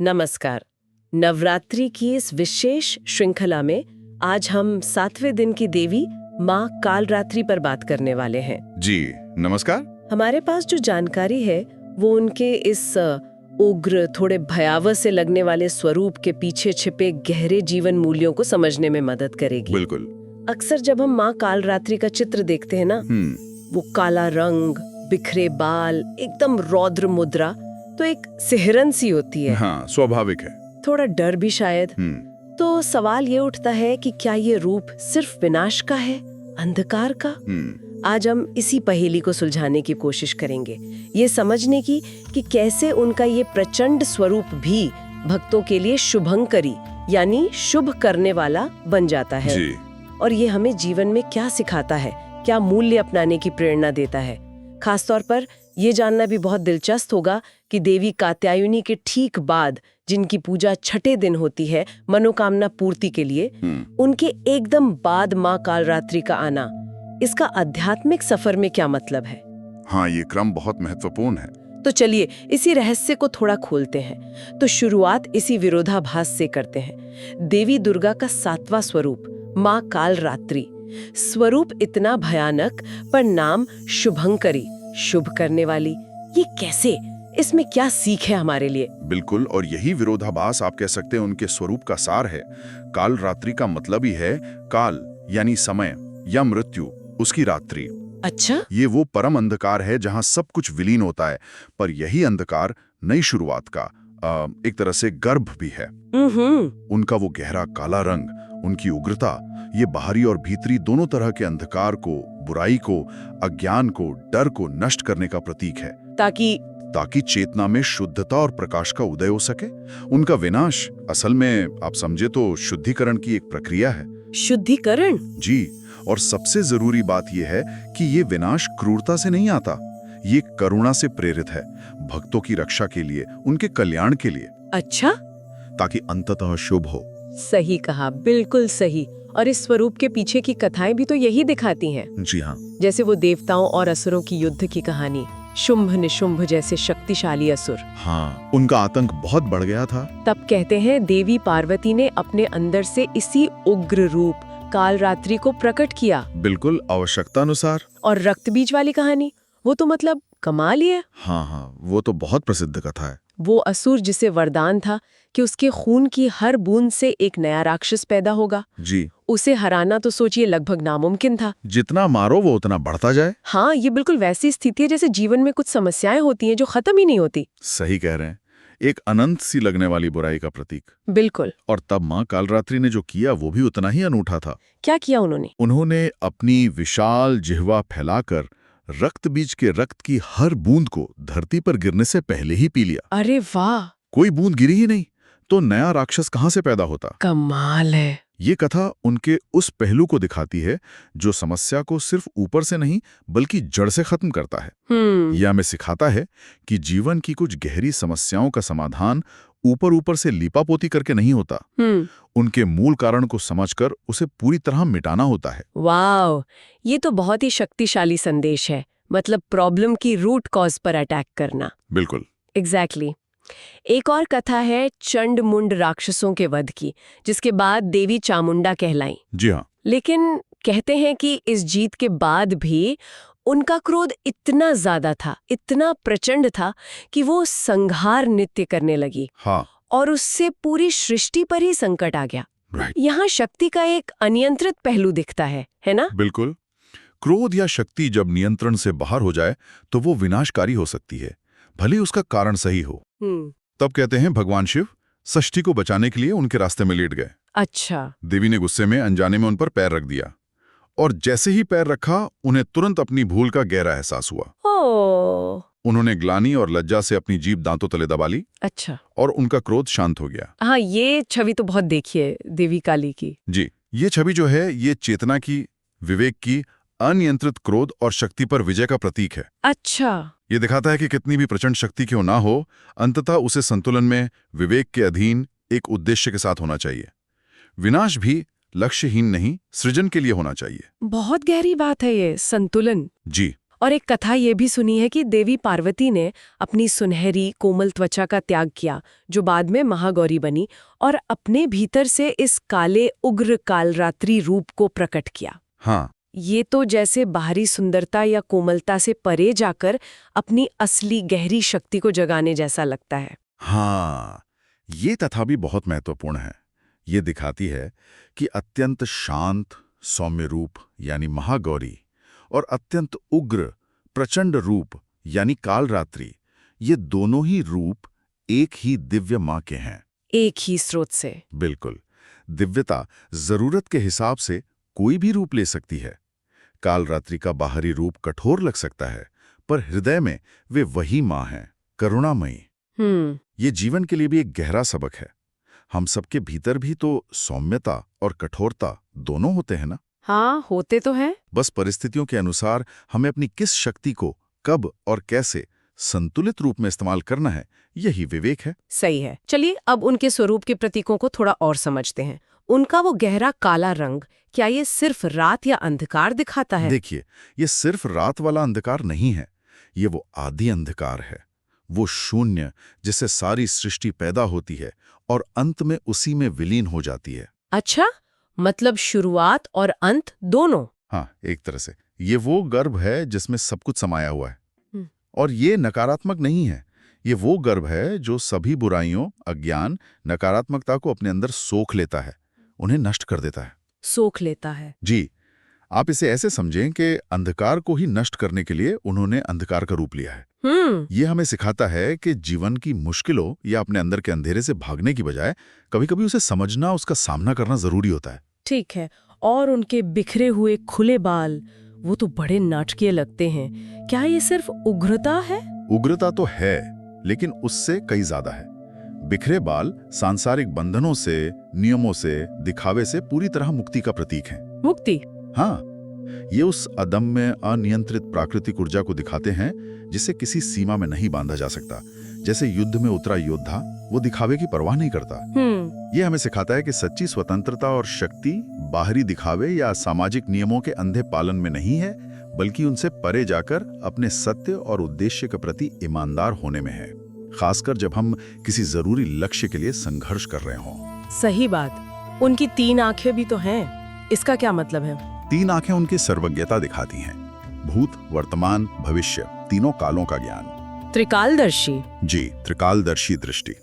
नमस्कार। नवरात्रि की इस विशेष श्रृंखला में आज हम 7वें दिन की देवी माँ कालरात्रि पर बात करने वाले हैं। जी नमस्कार। हमारे पास जो जानकारी है वो उनके इस उग्र, थोड़े भयावह से लगने वाले स्वरूप के पीछे छिपे गहरे जीवन मूल्यों को समझने में मदद करेगी। बिल्कुल। अक्सर जब हम माँ कालरात्रि का चित्र देखते हैं ना, वो काला रंग, बिखरे बाल, एकदम रौद्र मुद्रा, तो एक सिहरन सी होती है। हाँ, स्वाभाविक है। थोड़ा डर भी शायद। तो सवाल ये उठता है कि क्या ये रूप सिर्फ विनाश का है, अंधकार का? आज हम इसी पहेली को सुलझाने की कोशिश करेंगे, ये समझने की कि कैसे उनका ये प्रचंड स्वरूप भी भक्तों के लिए शुभंकरी यानी शुभ करने वाला बन जाता है। जी। और ये हमें जीवन में क्या सिखाता है, क्या मूल्य अपनाने की प्रेरणा देता है। खासतौर पर ये जानना भी बहुत दिलचस्प होगा कि देवी कात्यायनी के ठीक बाद, जिनकी पूजा छठे दिन होती है मनोकामना पूर्ति के लिए, उनके एकदम बाद माँ कालरात्रि का आना, इसका आध्यात्मिक सफर में क्या मतलब है? हाँ, ये क्रम बहुत महत्वपूर्ण है। तो चलिए इसी रहस्य को थोड़ा खोलते हैं। तो शुरुआत इसी विरोधाभास से करते हैं। देवी दुर्गा का 7वां स्वरूप माँ कालरात्रि, स्वरूप इतना भयानक पर नाम शुभंकरी, शुभ करने वाली। ये कैसे? इसमें क्या सीख है हमारे लिए? बिल्कुल, और यही विरोधाभास आप कह सकते हैं उनके स्वरूप का सार है। काल रात्रि का मतलब ही है काल यानी समय या मृत्यु, उसकी रात्रि। अच्छा, ये वो परम अंधकार है जहां सब कुछ विलीन होता है, पर यही अंधकार नई शुरुआत का एक तरह से गर्भ भी है। उनका वो गहरा काला रंग, उनकी उग्रता, ये बाहरी और भीतरी दोनों तरह के अंधकार को, बुराई को, अज्ञान को, डर को नष्ट करने का प्रतीक है, ताकि चेतना में शुद्धता और प्रकाश का उदय हो सके। उनका विनाश असल में आप समझे तो शुद्धिकरण की एक प्रक्रिया है। शुद्धिकरण? जी, और सबसे जरूरी बात यह है कि ये विनाश क्रूरता से नहीं आता, ये करुणा से प्रेरित है, भक्तों की रक्षा के लिए, उनके कल्याण के लिए। अच्छा, ताकि अंततः शुभ हो। सही कहा, बिल्कुल सही। और इस स्वरूप के पीछे की कथाएं भी तो यही दिखाती हैं। जी हाँ। जैसे वो देवताओं और असुरों की युद्ध की कहानी, शुंभ निशुंभ जैसे शक्तिशाली असुर। हाँ, उनका आतंक बहुत बढ़ गया था। तब कहते हैं देवी पार्वती ने अपने अंदर से इसी उग्र रूप कालरात्रि को प्रकट किया। बिल्कुल, आवश्यकता अनुसार। और रक्तबीज वाली कहानी, वो तो मतलब कमाल ही है। हाँ, वो तो बहुत प्रसिद्ध कथा है। वो असुर जिसे वरदान था कि उसके खून की हर बूंद से एक नया राक्षस पैदा होगा। जी। उसे हराना तो सोचिए लगभग नामुमकिन था। जितना मारो वो उतना बढ़ता जाए। हाँ, ये बिल्कुल वैसी स्थिति है जैसे जीवन में कुछ समस्याएं होती हैं जो खत्म ही नहीं होती। सही कह रहे हैं, एक अनंत सी लगने वाली बुराई का प्रतीक। बिल्कुल। और तब माँ कालरात्रि ने जो किया वो भी उतना ही अनूठा था। क्या किया उन्होंने? उन्होंने अपनी विशाल जिह्वा फैलाकर रक्त बीज के रक्त की हर बूंद को धरती पर गिरने से पहले ही पी लिया। अरे वाह! कोई बूंद गिरी ही नहीं तो नया राक्षस कहां से पैदा होता? कमाल है। ये कथा उनके उस पहलू को दिखाती है जो समस्या को सिर्फ ऊपर से नहीं बल्कि जड़ से खत्म करता है। यह हमें सिखाता है कि जीवन की कुछ गहरी समस्याओं का समाधान ऊपर ऊपर से लीपापोती करके नहीं होता, उनके मूल कारण को समझकर उसे पूरी तरह मिटाना होता है। वाह, ये तो बहुत ही शक्तिशाली संदेश है। मतलब प्रॉब्लम की रूट कॉज पर अटैक करना। बिल्कुल। एग्जैक्टली। एक और कथा है चंड मुंड राक्षसों के वध की, जिसके बाद देवी चामुंडा कहलाई। जी हाँ। लेकिन कहते हैं कि इस जीत के बाद भी उनका क्रोध इतना ज्यादा था, इतना प्रचंड था कि वो संहार नृत्य करने लगी। हाँ। और उससे पूरी सृष्टि पर ही संकट आ गया। राइट। यहाँ शक्ति का एक अनियंत्रित पहलू दिखता है ना? बिल्कुल। क्रोध या शक्ति जब नियंत्रण से बाहर हो जाए तो वो विनाशकारी हो सकती है, भले उसका कारण सही हो। तब कहते हैं भगवान शिव षष्ठी को बचाने के लिए उनके रास्ते में लेट गए। अच्छा। देवी ने गुस्से में अनजाने में उन पर पैर रख दिया, और जैसे ही पैर रखा उन्हें तुरंत अपनी भूल का गहरा एहसास हुआ। उन्होंने ग्लानि और लज्जा से अपनी जीभ दांतों तले दबा ली। अच्छा। और उनका क्रोध शांत हो गया। हाँ, ये छवि तो बहुत देखी है देवी काली की। जी, ये छवि जो है ये चेतना की, विवेक की, अनियंत्रित क्रोध और शक्ति पर विजय का प्रतीक है। अच्छा। ये दिखाता है कि कितनी भी प्रचंड शक्ति क्यों ना हो, अंततः उसे संतुलन में, विवेक के अधीन एक उद्देश्य के साथ होना चाहिए। विनाश भी लक्ष्यहीन नहीं, सृजन के लिए होना चाहिए। बहुत गहरी बात है ये, संतुलन। जी। और एक कथा ये भी सुनी है कि देवी पार्वती ने अपनी सुनहरी कोमल त्वचा का त्याग किया, जो बाद में महागौरी बनी, और अपने भीतर से इस काले उग्र कालरात्रि रूप को प्रकट किया। हाँ, ये तो जैसे बाहरी सुंदरता या कोमलता से परे जाकर अपनी असली गहरी शक्ति को जगाने जैसा लगता है। हाँ, ये तथा भी बहुत महत्वपूर्ण है। ये दिखाती है कि अत्यंत शांत सौम्य रूप यानी महागौरी और अत्यंत उग्र प्रचंड रूप यानी कालरात्रि, ये दोनों ही रूप एक ही दिव्य माँ के हैं। एक ही स्रोत से। बिल्कुल। दिव्यता जरूरत के हिसाब से कोई भी रूप ले सकती है। कालरात्रि का बाहरी रूप कठोर लग सकता है, पर हृदय में वे वही माँ हैं, करुणामयी। ये जीवन के लिए भी एक गहरा सबक है। हम सबके भीतर भी तो सौम्यता और कठोरता दोनों होते हैं ना। हाँ, होते तो हैं। बस परिस्थितियों के अनुसार हमें अपनी किस शक्ति को कब और कैसे संतुलित रूप में इस्तेमाल करना है, यही विवेक है। सही है। चलिए अब उनके स्वरूप के प्रतीकों को थोड़ा और समझते हैं। उनका वो गहरा काला रंग, क्या ये सिर्फ रात या अंधकार दिखाता है? देखिए, ये सिर्फ रात वाला अंधकार नहीं है, ये वो आदि अंधकार है, वो शून्य जिससे सारी सृष्टि पैदा होती है और अंत में उसी में विलीन हो जाती है। अच्छा, मतलब शुरुआत और अंत दोनों? हाँ, एक तरह से ये वो गर्भ है जिसमें सब कुछ समाया हुआ है। और ये नकारात्मक नहीं है, ये वो गर्भ है जो सभी बुराइयों, अज्ञान, नकारात्मकता को अपने अंदर सोख लेता है, उन्हें नष्ट कर देता है। सोख लेता है। जी, आप इसे ऐसे समझें कि अंधकार को ही नष्ट करने के लिए उन्होंने अंधकार का रूप लिया है। ये हमें सिखाता है कि जीवन की मुश्किलों या अपने अंदर के अंधेरे से भागने की बजाय कभी-कभी उसे समझना, उसका सामना करना जरूरी होता है। ठीक है। और उनके बिखरे हुए खुले बाल, वो तो बड़े नाटकीय लगते हैं। क्या ये सिर्फ उग्रता है? उग्रता तो है, लेकिन उससे कई ज्यादा है। बिखरे बाल सांसारिक बंधनों से, नियमों से, दिखावे से पूरी तरह मुक्ति का प्रतीक हैं। मुक्ति? हाँ, ये उस अदम्य अनियंत्रित प्राकृतिक ऊर्जा को दिखाते हैं जिसे किसी सीमा में नहीं बांधा जा सकता। जैसे युद्ध में उतरा योद्धा, वो दिखावे की परवाह नहीं करता। ये हमें सिखाता है कि सच्ची स्वतंत्रता और शक्ति बाहरी दिखावे या सामाजिक नियमों के अंधे पालन में नहीं है, बल्कि उनसे परे जाकर अपने सत्य और उद्देश्य के प्रति ईमानदार होने में है, खासकर जब हम किसी जरूरी लक्ष्य के लिए संघर्ष कर रहे हों। सही बात। उनकी 3 आंखें भी तो हैं। इसका क्या मतलब है? 3 आंखें उनकी सर्वज्ञता दिखाती हैं, भूत, वर्तमान, भविष्य, तीनों कालों का ज्ञान। त्रिकालदर्शी? जी, त्रिकालदर्शी दृष्टि।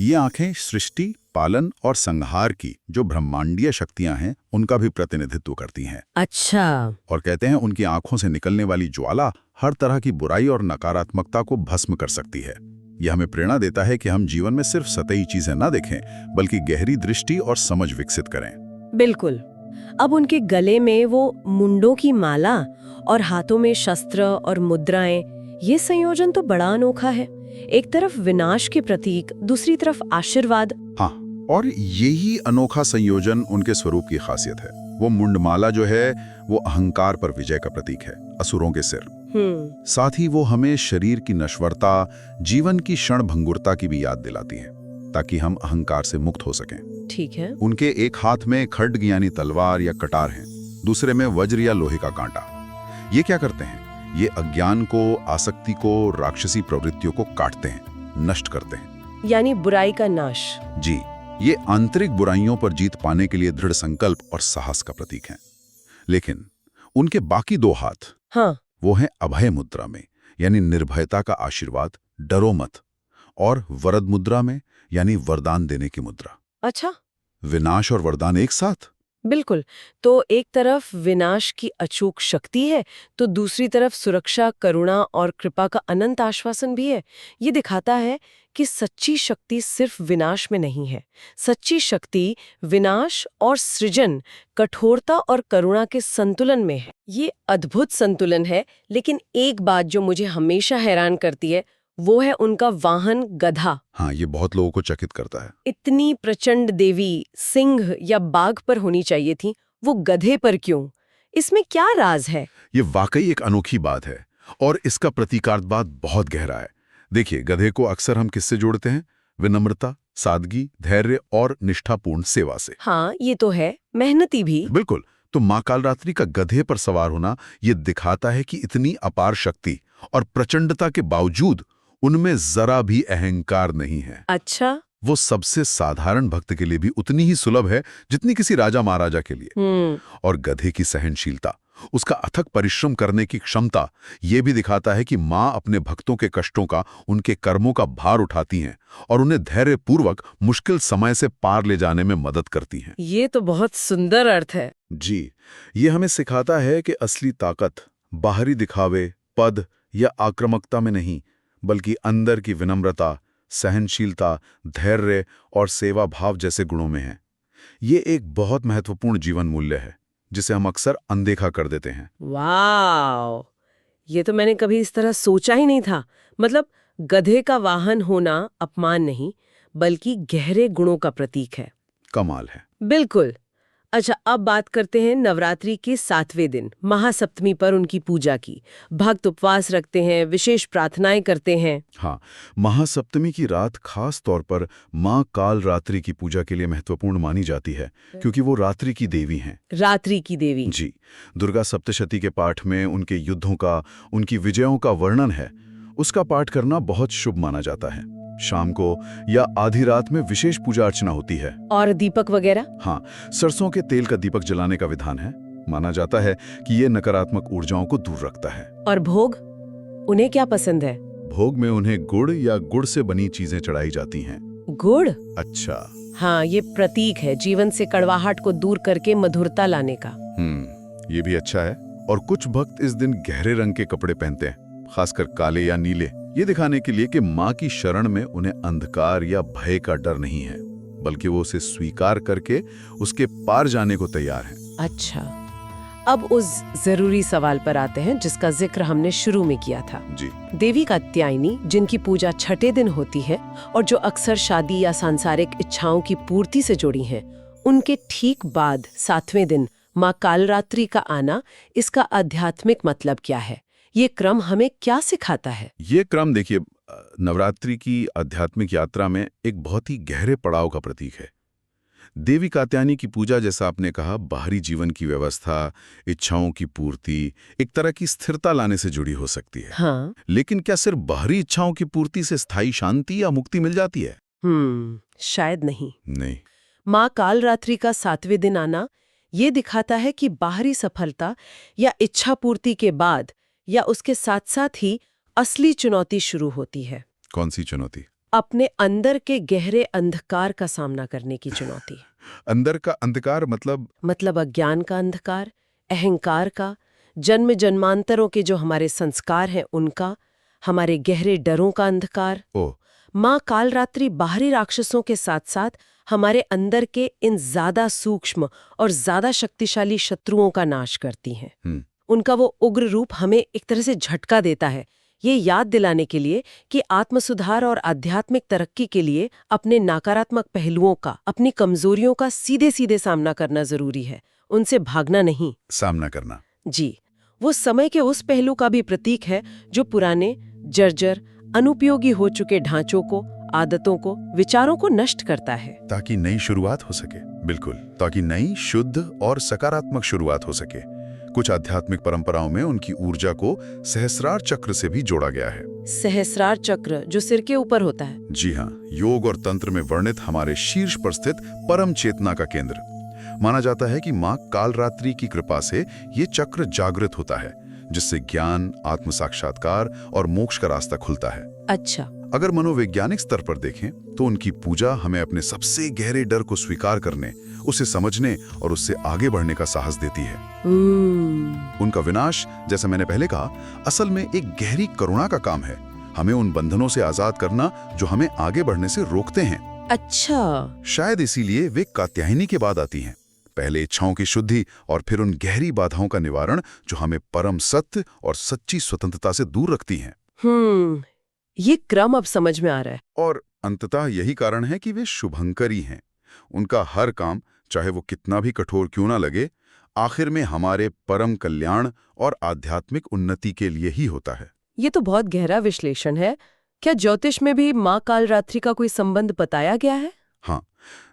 ये आंखें सृष्टि, पालन और संहार की जो ब्रह्मांडीय शक्तियां हैं, उनका भी प्रतिनिधित्व करती हैं। अच्छा। और कहते हैं उनकी आंखों से निकलने वाली ज्वाला हर तरह की बुराई और नकारात्मकता को भस्म कर सकती है। यह हमें प्रेरणा देता है कि हम जीवन में सिर्फ सतही चीजें न देखें, बल्कि गहरी दृष्टि और समझ विकसित करें। बिल्कुल। अब उनके गले में वो मुंडों की माला और हाथों में शस्त्र और मुद्राएं, ये संयोजन तो बड़ा अनोखा है। एक तरफ विनाश के प्रतीक, दूसरी तरफ आशीर्वाद। हाँ, और यही अनोखा संयोजन उनके स्वरूप की खासियत है। वो मुंडमाला जो है वो अहंकार पर विजय का प्रतीक है, असुरों के सिर। साथ ही वो हमें शरीर की नश्वरता, जीवन की क्षण भंगुरता की भी याद दिलाती है, ताकि हम अहंकार से मुक्त हो सकें। ठीक है। उनके एक हाथ में खड्ग यानी तलवार या कटार है, दूसरे में वज्र या लोहे का कांटा। ये क्या करते हैं? ये अज्ञान को, आसक्ति को, राक्षसी प्रवृत्तियों को काटते हैं, नष्ट करते हैं। यानी बुराई का नाश। जी, ये आंतरिक बुराइयों पर जीत पाने के लिए दृढ़ संकल्प और साहस का प्रतीक है। लेकिन उनके बाकी 2 हाथ, हाँ, वो हैं अभय मुद्रा में, यानी निर्भयता का आशीर्वाद, डरो मत, और वरद मुद्रा में, यानी वरदान देने की मुद्रा। अच्छा। विनाश और वरदान एक साथ। बिल्कुल। तो एक तरफ विनाश की अचूक शक्ति है, तो दूसरी तरफ सुरक्षा, करुणा और कृपा का अनंत आश्वासन भी है। ये दिखाता है कि सच्ची शक्ति सिर्फ विनाश में नहीं है। सच्ची शक्ति विनाश और सृजन, कठोरता और करुणा के संतुलन में है। ये अद्भुत संतुलन है। लेकिन एक बात जो मुझे हमेशा हैरान करती है, वो है उनका वाहन गधा। हाँ, ये बहुत लोगों को चकित करता है। इतनी प्रचंड देवी सिंह या बाघ पर होनी चाहिए थी, वो गधे पर क्यों? इसमें क्या राज है? ये वाकई एक अनोखी बात है, और इसका प्रतीकार्थवाद बहुत गहरा है। देखिए, गधे को अक्सर हम किससे जोड़ते हैं? विनम्रता, सादगी, धैर्य और निष्ठापूर्ण सेवा से। हाँ, ये तो है। मेहनती भी। बिल्कुल, तो मां कालरात्रि का गधे पर सवार होना ये दिखाता है कि इतनी अपार शक्ति और प्रचंडता के बावजूद उनमें जरा भी अहंकार नहीं है। अच्छा। वो सबसे साधारण भक्त के लिए भी उतनी ही सुलभ है जितनी किसी राजा महाराजा के लिए। और गधे की सहनशीलता, उसका अथक परिश्रम करने की क्षमता ये भी दिखाता है कि मां अपने भक्तों के कष्टों का, उनके कर्मों का भार उठाती हैं और उन्हें धैर्यपूर्वक मुश्किल समय से पार ले जाने में मदद करती हैं। ये तो बहुत सुंदर अर्थ है। जी, ये हमें सिखाता है कि असली ताकत बाहरी दिखावे, पद या आक्रामकता में नहीं, बल्कि अंदर की विनम्रता, सहनशीलता, धैर्य और सेवा भाव जैसे गुणों में है। ये एक बहुत महत्वपूर्ण जीवन मूल्य है जिसे हम अक्सर अनदेखा कर देते हैं। वाह, ये तो मैंने कभी इस तरह सोचा ही नहीं था। मतलब गधे का वाहन होना अपमान नहीं, बल्कि गहरे गुणों का प्रतीक है। कमाल है। बिल्कुल। अच्छा, अब बात करते हैं नवरात्रि के 7वें दिन महासप्तमी पर उनकी पूजा की। भक्त उपवास रखते हैं, विशेष प्रार्थनाएं करते हैं। हाँ, महासप्तमी की रात खास तौर पर मां कालरात्रि की पूजा के लिए महत्वपूर्ण मानी जाती है, क्योंकि वो रात्रि की देवी हैं। रात्रि की देवी। जी, दुर्गा सप्तशती के पाठ में उनके युद्धों का, उनकी विजयों का वर्णन है। उसका पाठ करना बहुत शुभ माना जाता है। शाम को या आधी रात में विशेष पूजा अर्चना होती है। और दीपक वगैरह? हाँ, सरसों के तेल का दीपक जलाने का विधान है। माना जाता है कि ये नकारात्मक ऊर्जाओं को दूर रखता है। और भोग, उन्हें क्या पसंद है? भोग में उन्हें गुड़ या गुड़ से बनी चीजें चढ़ाई जाती हैं। गुड़? अच्छा। हाँ, ये प्रतीक है जीवन से कड़वाहट को दूर करके मधुरता लाने का। ये भी अच्छा है। और कुछ भक्त इस दिन गहरे रंग के कपड़े पहनते हैं, खासकर काले या नीले, ये दिखाने के लिए कि मां की शरण में उन्हें अंधकार या भय का डर नहीं है, बल्कि वो उसे स्वीकार करके उसके पार जाने को तैयार हैं। अच्छा, अब उस जरूरी सवाल पर आते हैं जिसका जिक्र हमने शुरू में किया था। जी। देवी कात्यायनी, जिनकी पूजा छठे दिन होती है और जो अक्सर शादी या सांसारिक इच्छाओं की पूर्ति से जुड़ी हैं, उनके ठीक बाद 7वें दिन मां कालरात्रि का आना, इसका आध्यात्मिक मतलब क्या है? ये क्रम हमें क्या सिखाता है? ये क्रम देखिए, नवरात्रि की आध्यात्मिक यात्रा में एक बहुत ही गहरे पड़ाव का प्रतीक है। देवी कात्यायनी की पूजा, जैसा आपने कहा, बाहरी जीवन की व्यवस्था, इच्छाओं की पूर्ति, एक तरह की स्थिरता लाने से जुड़ी हो सकती है। हाँ। लेकिन क्या सिर्फ बाहरी इच्छाओं की पूर्ति से स्थायी शांति या मुक्ति मिल जाती है? शायद नहीं। नहीं। मां कालरात्रि का 7वें दिन आना ये दिखाता है कि बाहरी सफलता या इच्छा पूर्ति के बाद या उसके साथ साथ ही असली चुनौती शुरू होती है। कौन सी चुनौती? अपने अंदर के गहरे अंधकार का सामना करने की चुनौती। अंदर का अंधकार मतलब अज्ञान का अंधकार, अहंकार का, जन्म जन्मांतरों के जो हमारे संस्कार हैं उनका, हमारे गहरे डरों का अंधकार। मां कालरात्रि बाहरी राक्षसों के साथ साथ हमारे अंदर के इन ज्यादा सूक्ष्म और ज्यादा शक्तिशाली शत्रुओं का नाश करती हैं। उनका वो उग्र रूप हमें एक तरह से झटका देता है, ये याद दिलाने के लिए कि आत्मसुधार और आध्यात्मिक तरक्की के लिए अपने नकारात्मक पहलुओं का, अपनी कमजोरियों का सीधे सीधे सामना करना जरूरी है, उनसे भागना नहीं। सामना करना। जी, वो समय के उस पहलू का भी प्रतीक है जो पुराने, जर्जर, अनुपयोगी हो चुके ढांचों को, आदतों को, विचारों को नष्ट करता है, ताकि नई शुरुआत हो सके। बिल्कुल, ताकि नई, शुद्ध और सकारात्मक शुरुआत हो सके। कुछ आध्यात्मिक परंपराओं में उनकी ऊर्जा को सहस्रार चक्र से भी जोड़ा गया है। सहस्रार चक्र जो सिर के ऊपर होता है? जी हाँ, योग और तंत्र में वर्णित हमारे शीर्ष पर स्थित परम चेतना का केंद्र। माना जाता है कि मां कालरात्रि की कृपा से ये चक्र जागृत होता है, जिससे ज्ञान, आत्म साक्षात्कार और मोक्ष का रास्ता खुलता है। अच्छा। अगर मनोवैज्ञानिक स्तर पर देखें तो उनकी पूजा हमें अपने सबसे गहरे डर को स्वीकार करने, उसे समझने और उससे आगे बढ़ने का साहस देती है। उनका विनाश, जैसा मैंने पहले कहा, असल में एक गहरी करुणा का काम है, हमें उन बंधनों से आजाद करना जो हमें आगे बढ़ने से रोकते हैं। अच्छा। शायद इसीलिए वे कात्यायनी के बाद आती हैं। पहले इच्छाओं की शुद्धि और फिर उन गहरी बाधाओं का निवारण जो हमें परम सत्य और सच्ची स्वतंत्रता से दूर रखती हैं। ये क्रम अब समझ में आ रहा है। और अंततः यही कारण है कि वे शुभंकरी हैं। उनका हर काम, चाहे वो कितना भी कठोर क्यों ना लगे, आखिर में हमारे परम कल्याण और आध्यात्मिक उन्नति के लिए ही होता है। ये तो बहुत गहरा विश्लेषण है। क्या ज्योतिष में भी मां कालरात्रि का कोई संबंध बताया गया है? हाँ,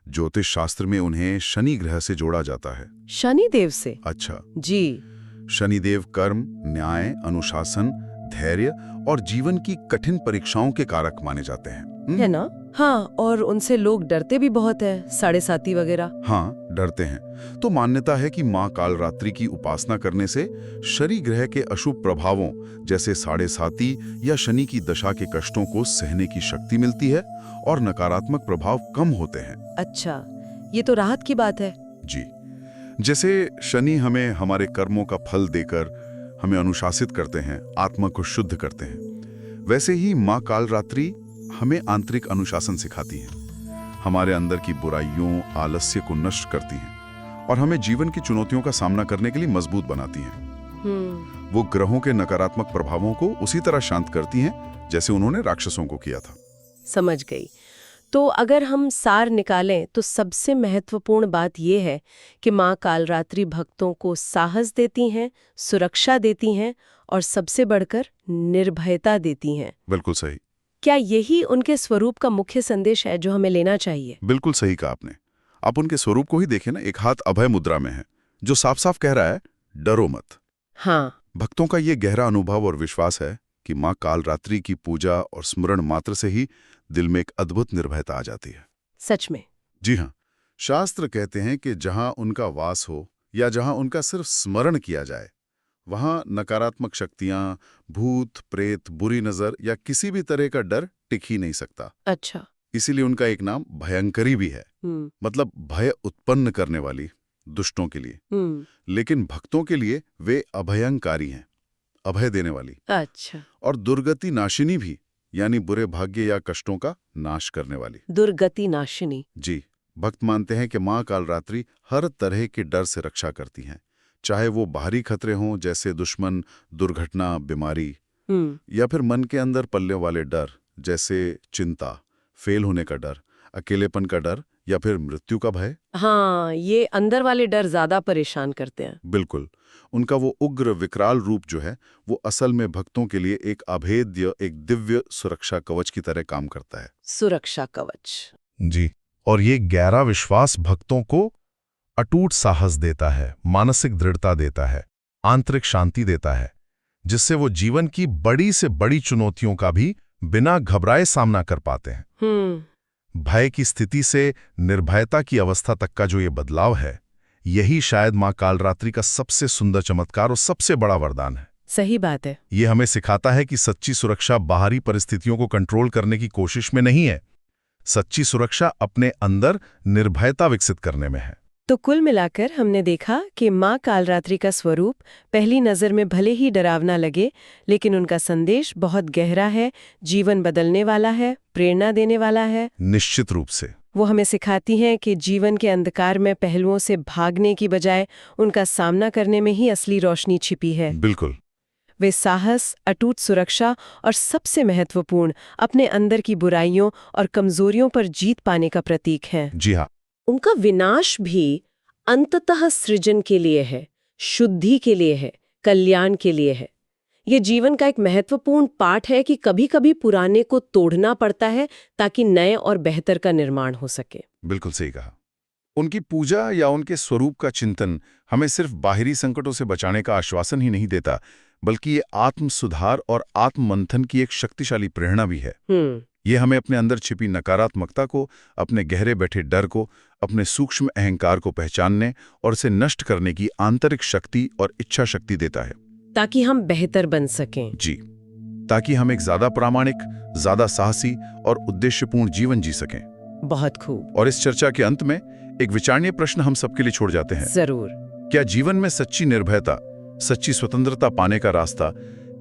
ज्योतिष शास्त्र में उन्हें शनि ग्रह से जोड़ा जाता है। शनिदेव से? अच्छा। जी। शनिदेव कर्म, न्याय, अनुशासन, धैर्य और जीवन की कठिन परीक्षाओं के कारक माने जाते हैं। है ना? हाँ, और उनसे लोग डरते भी बहुत है, साढ़े साती वगैरह। हाँ, डरते हैं। तो मान्यता है कि माँ कालरात्रि की उपासना करने से शनि ग्रह के अशुभ प्रभावों जैसे साढ़े साती या शनि की दशा के कष्टों को सहने की शक्ति मिलती है और नकारात्मक प्रभाव कम होते हैं। अच्छा, ये तो राहत की बात है। जी, जैसे शनि हमें हमारे कर्मों का फल देकर हमें अनुशासित करते हैं, आत्मा को शुद्ध करते हैं, वैसे ही माँ कालरात्रि हमें आंतरिक अनुशासन सिखाती हैं, हमारे अंदर की बुराइयों, आलस्य को नष्ट करती हैं और हमें जीवन की चुनौतियों का सामना करने के लिए मजबूत बनाती हैं। वो ग्रहों के नकारात्मक प्रभावों को उसी तरह शांत करती हैं जैसे उन्होंने राक्षसों को किया था। समझ गई। तो अगर हम सार निकालें तो सबसे महत्वपूर्ण बात यह है कि माँ कालरात्रि भक्तों को साहस देती हैं, सुरक्षा देती हैं और सबसे बढ़कर निर्भयता देती हैं। बिल्कुल सही। क्या यही उनके स्वरूप का मुख्य संदेश है जो हमें लेना चाहिए? बिल्कुल सही कहा आपने। आप उनके स्वरूप को ही देखें ना, एक हाथ अभय मुद्रा में है जो साफ साफ कह रहा है डरो मत। हाँ। भक्तों का ये गहरा अनुभव और विश्वास है कि माँ कालरात्रि की पूजा और स्मरण मात्र से ही दिल में एक अद्भुत निर्भयता आ जाती है। सच में? जी हाँ, शास्त्र कहते हैं कि जहां उनका वास हो या जहां उनका सिर्फ स्मरण किया जाए, वहां नकारात्मक शक्तियां, भूत, प्रेत, बुरी नजर या किसी भी तरह का डर टिक ही नहीं सकता। अच्छा। इसीलिए उनका एक नाम भयंकरी भी है, मतलब भय उत्पन्न करने वाली, दुष्टों के लिए। लेकिन भक्तों के लिए वे अभयंकारी हैं, अभय देने वाली। अच्छा। और दुर्गति नाशिनी भी, यानी बुरे भाग्य या कष्टों का नाश करने वाली। दुर्गति नाशिनी। जी, भक्त मानते हैं कि माँ कालरात्रि हर तरह के डर से रक्षा करती हैं, चाहे वो बाहरी खतरे हों जैसे दुश्मन, दुर्घटना, बीमारी, या फिर मन के अंदर पलने वाले डर जैसे चिंता, फेल होने का डर, अकेलेपन का डर या फिर मृत्यु का भय। हाँ, ये अंदर वाले डर ज्यादा परेशान करते हैं। बिल्कुल। उनका वो उग्र विकराल रूप जो है वो असल में भक्तों के लिए एक अभेद्य, एक दिव्य सुरक्षा कवच की तरह काम करता है। सुरक्षा कवच। जी, और ये गहरा विश्वास भक्तों को अटूट साहस देता है, मानसिक दृढ़ता देता है, आंतरिक शांति देता है, जिससे वो जीवन की बड़ी से बड़ी चुनौतियों का भी बिना घबराए सामना कर पाते हैं। भय की स्थिति से निर्भयता की अवस्था तक का जो ये बदलाव है, यही शायद माँ कालरात्रि का सबसे सुंदर चमत्कार और सबसे बड़ा वरदान है। सही बात है। ये हमें सिखाता है कि सच्ची सुरक्षा बाहरी परिस्थितियों को कंट्रोल करने की कोशिश में नहीं है, सच्ची सुरक्षा अपने अंदर निर्भयता विकसित करने में है। तो कुल मिलाकर हमने देखा कि माँ कालरात्रि का स्वरूप पहली नज़र में भले ही डरावना लगे, लेकिन उनका संदेश बहुत गहरा है, जीवन बदलने वाला है, प्रेरणा देने वाला है। निश्चित रूप से वो हमें सिखाती हैं कि जीवन के अंधकार में पहलुओं से भागने की बजाय उनका सामना करने में ही असली रोशनी छिपी है। बिल्कुल। वे साहस, अटूट सुरक्षा और सबसे महत्वपूर्ण अपने अंदर की बुराइयों और कमजोरियों पर जीत पाने का प्रतीक हैं। जी हाँ। उनका विनाश भी अंततः सृजन के लिए है, शुद्धि के लिए है, कल्याण के लिए है। ये जीवन का एक महत्वपूर्ण पाठ है कि कभी-कभी पुराने को तोड़ना पड़ता है ताकि नए और बेहतर का निर्माण हो सके। बिल्कुल सही कहा। उनकी पूजा या उनके स्वरूप का चिंतन हमें सिर्फ बाहरी संकटों से बचाने का आश्वासन ही नहीं देता, बल्कि ये आत्म सुधार और आत्म मंथन की एक शक्तिशाली प्रेरणा भी है। ये हमें अपने अंदर छिपी नकारात्मकता को, अपने गहरे बैठे डर को, अपने सूक्ष्म अहंकार को पहचानने और इसे नष्ट करने की आंतरिक शक्ति और इच्छा शक्ति देता है, ताकि हम बेहतर बन सकें। जी, ताकि हम एक ज्यादा प्रामाणिक, ज्यादा साहसी और उद्देश्यपूर्ण जीवन जी सकें। बहुत खूब। और इस चर्चा के अंत में एक विचारणीय प्रश्न हम सबके लिए छोड़ जाते हैं। जरूर। क्या जीवन में सच्ची निर्भयता, सच्ची स्वतंत्रता पाने का रास्ता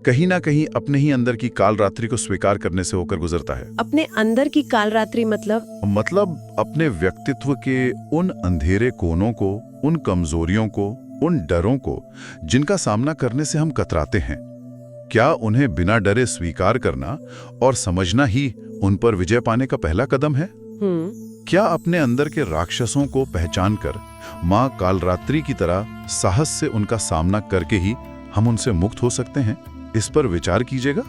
कहीं ना कहीं अपने ही अंदर की कालरात्रि को स्वीकार करने से होकर गुजरता है? अपने अंदर की कालरात्रि मतलब अपने व्यक्तित्व के उन अंधेरे कोनों को, उन कमजोरियों को, उन डरों को जिनका सामना करने से हम कतराते हैं। क्या उन्हें बिना डरे स्वीकार करना और समझना ही उन पर विजय पाने का पहला कदम है? क्या अपने अंदर के राक्षसों को पहचानकर माँ कालरात्रि की तरह साहस से उनका सामना करके ही हम उनसे मुक्त हो सकते हैं? इस पर विचार कीजिएगा।